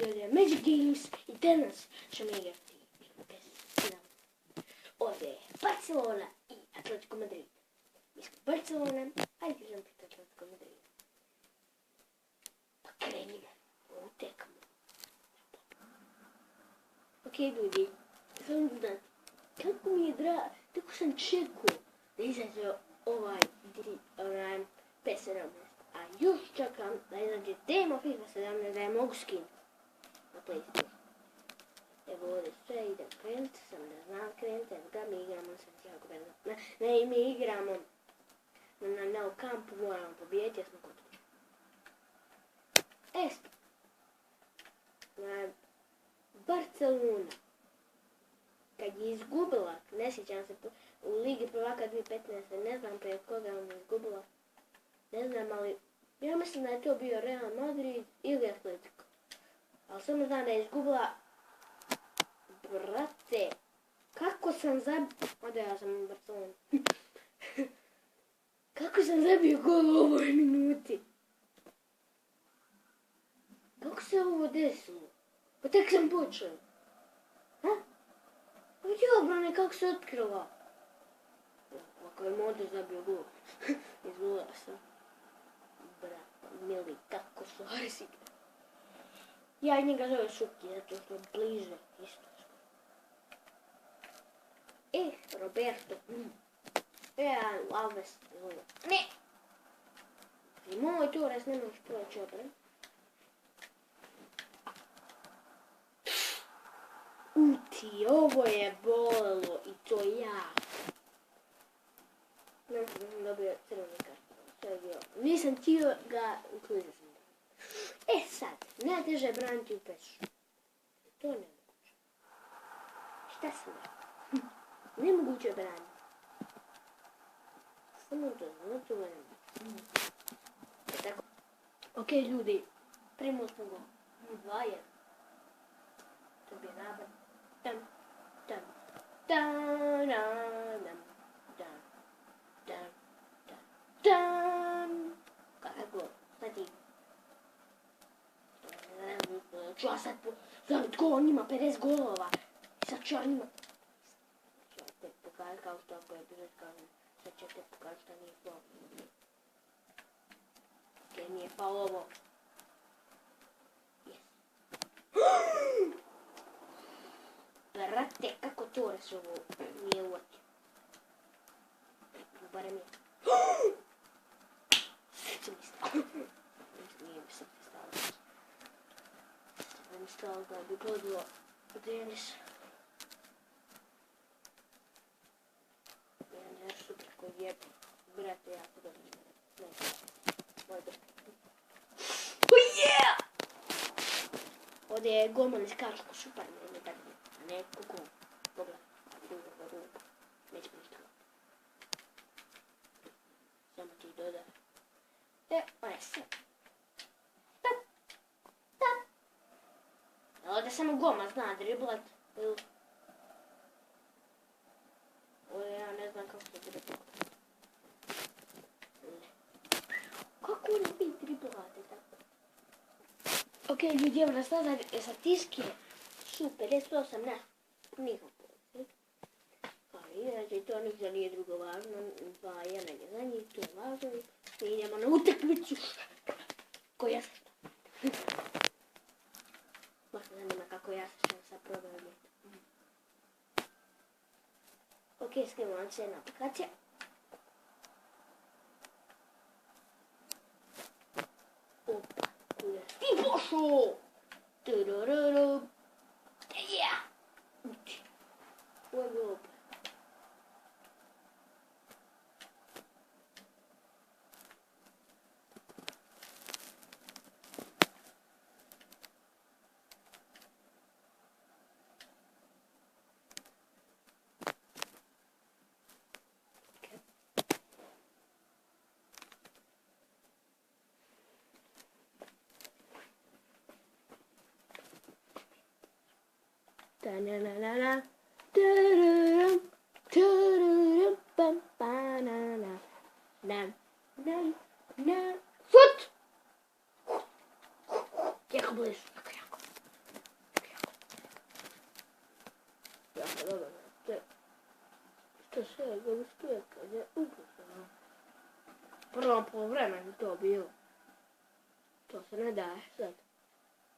ovdje Magic Games i danas ćemo igrati PES. Ovdje je Barcelona i Atletico Madrid. Mi smo Barcelona, ajde ćemo biti Atletico Madrid. Pa krenimo, utekamo. Ok ljudi, samo da znate, kako mi je drago, tako sam čekao da izađe ovaj PES 17. A još čekam da izađe demo FIFA 17 da je mogu skinuti na PlayStation. Evo ovdje sve idem krenuti, sam ne znam krenuti, evo ga mi igramo Santiago Bernabeu. Ne, mi igramo na Nou Campu, moramo pobijeti, ja smo kod kuće. Barcelona, kad je izgubila, ne sjećam se, u Ligi prvaka 2015, ne znam prije koga je izgubila, ne znam, ali ja mislim da je to bio Real Madrid ili Atletico. Ali samo znam da je izgubila. Brate, kako sam zabio... Ode, ja sam u Barceloni. Kako sam zabio gol u ovoj minuti? Kako se ovo desilo? Pa tek sam počeo. Ha? Pa gdje obrane, kako se otkrila? Ako je Modrić zabio gol. Izgledao sam. Brate, mili, kako su Arsi. Ja i njega zove Šuki, zato što bliže isto. Roberto. Alves. Ne! I moj Torres ne možeš proći opre. Uti, ovo je bolilo i to jako. Ne sam dobio crveni karton. Nisam htio ga uklizati. Sad, najteže je braniti u PES-u. To je nemoguće. Šta sam rekao? Nemoguće je braniti. Samo to, znači ovo nemoguće. Tako. Ok ljudi, primili smo go. 2-1. To bi je nabad. Tam. Kakav gol, sad ti. Ću ja sad zabit gol, on ima 50 golova. I sad ću ja njima... Sad ću te pokazati kao što ako je bilo kažem. Sad ću te pokazati što nije faul. Ok, nije faul ovo. Yes. Brate, kako Torres ovo nije uvatio. Barem je. Srce mi stalo. Nije mi srce stalo. Mi stalo da bi godilo Denis. Jedan je super koji je, brate, jako dobro. Moj dobro. Oh yeah! Ovdje je golman iz Karlsko super, ne tako, a ne kuku. Pogledaj, ruka, nećemo ništa. Samo ti dodaj. Ona je sve. Ovdje samo golman zna driblat. Ovdje ja ne znam kako se driblat. Kako ne bi driblati tako? Ok, ljudi, evo nas nazad statističke. Super, 58 na nikako. Inače, to nikda nije drugo važno. 2-1 je za njih, to je važno. Mi idemo na utakmicu. Koja se šta? Baš me zanima kako ja se sa programom. Ok, skrivamo se jedna aplikacija. Opa, kuda ti pošao? Turururu. Ja! Uči. Ovo je bilo opet. Ta-na-na-na-na, ta-ra-ram, ta-ra-ram, pam-pa-na-na, nam, fut! Jako blizu, jako. jako dobro. Što se gostuje kad je ukusno. Prvo polovremenu to bilo. To se ne daje sad.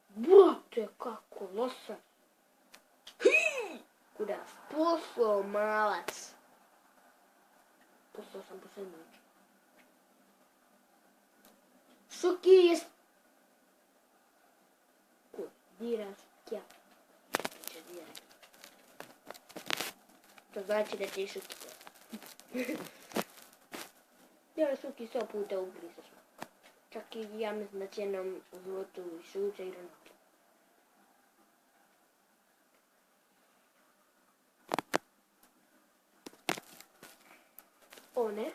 Brate, kako losa. Kuda poslao malac. Poslao sam po sandviču. Šuki je... Kud? Diraš kja. Če diraj. To znači da će i Šuki to. Ja Šuki 100 puta ubliza smo. Čak i ja mislim da će nam u životu i Šuća i Ronaldo. O ne,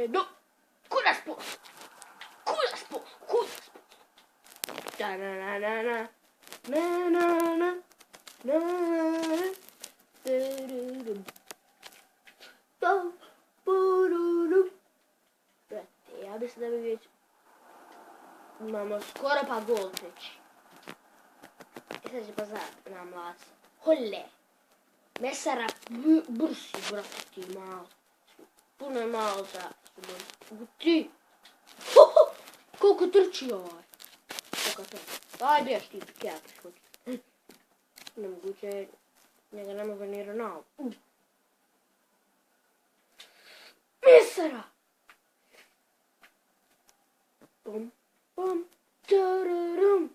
no, kuda spos? Da na na na na, na na na, na na, brate, ja mislim da bi već imamo skoro pa gol treći. I sad će pa za nam lac. Hole! Mesara brsi, brate, ti malo. Puno je malo za ti. Koliko trči ovaj. Aj, bješ ti, kjapiš, hoću. Nemoguće, njega ne mogu ni Ronaldo. Mesara! Pum, pum, tararam.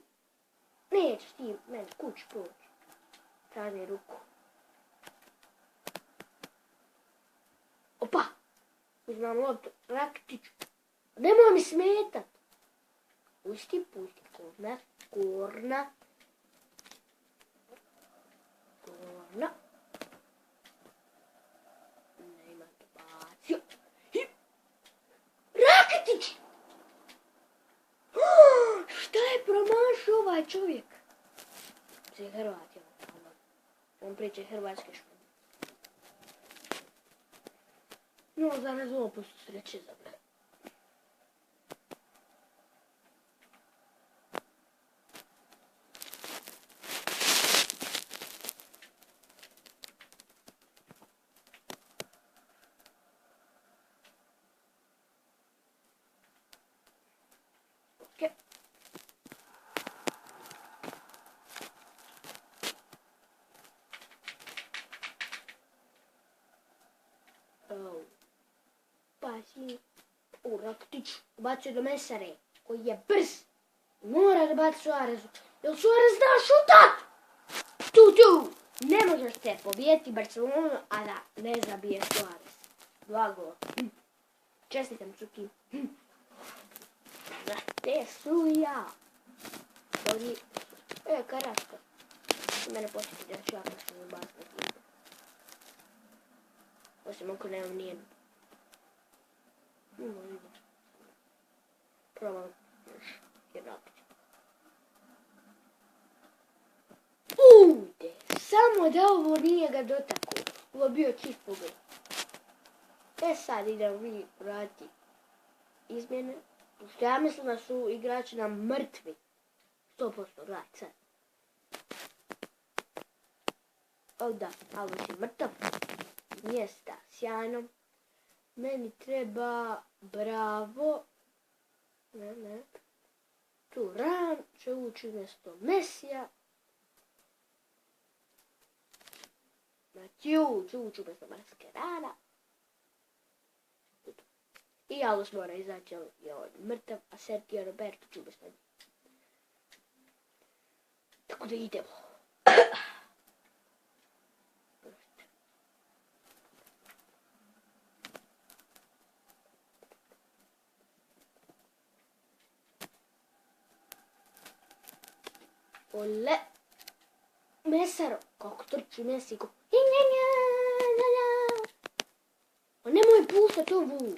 Nećeš ti meni kući poći. Traži ruku. Opa! Uzmam loptu, Rakitiću. Nemoj mi smetat! Pusti, korner, korna. Nema to bacio. Rakitić! Šta je promašao ovaj čovjek? Se Hrvat je on priča hrvatske škole. No, za ne zlopustu sreće za mene. Okej. Pasi u Rakitiću, bacio do Mesare, koji je brz. Mora da baci Suarezu. Jel Suarez zna šutat? Tu! Ne možeš te pobijeti Barcelonu, a da ne zabije Suarez. 2 gola. Čestitam, Čuki. Te su ja. Dobri. Karaska. Mene početi da ću ja kašem u basketu. Osim ako nemam nijednu. Probam još jednako. Ujde, samo da ovo nije ga dotakao. Ovo bio čist pogled. Sad idem vi vrati izmjene. Što ja mislim da su igrači nam mrtvi. 100% gledaj sad. Da, ali je mrtav. Mjesta sjajno. Meni treba Bravo. Ne. Turan će ući umjesto Mesija. Matiju će ući umjesto Mascherana. I Alus mora izaći, je on mrtav, a Sergio Roberto će umjesto njih. Tako da idemo. Ole. Mesaro. Kako trči Mesiko. O nemoj pustat ovu.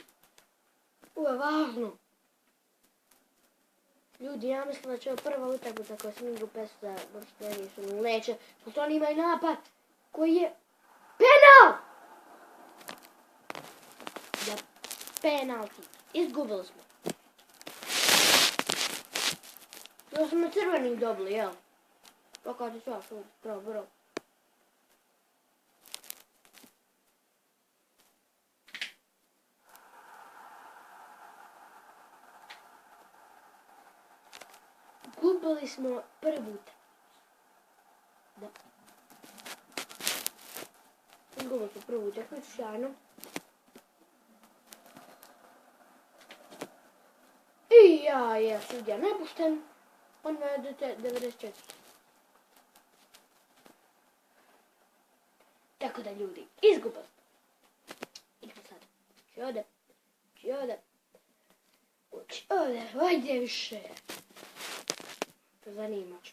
Ovo je važno. Ljudi, ja mislim da će ovo prva utakmica koja sam igrao PES za Borštenije su neće. Pošto oni imaju napad koji je penal! Da, penalti. Izgubili smo. To smo crvenih dobili, jel? Пока ти що, бро. Губили smo prvi put. Da. Gubili smo prvu utakmicu, sjajno. I ja je sudija nepušten. On me je 94. Tako da ljudi, izgubili. Idemo sad. Ući ovdje. Ajde više. Zanimat ću.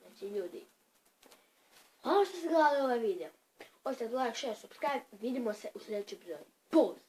Znači ljudi, hvala što ste gledali ovaj video. Ostavite like, share, subscribe. Vidimo se u sljedećem epizodu. Pozdrav!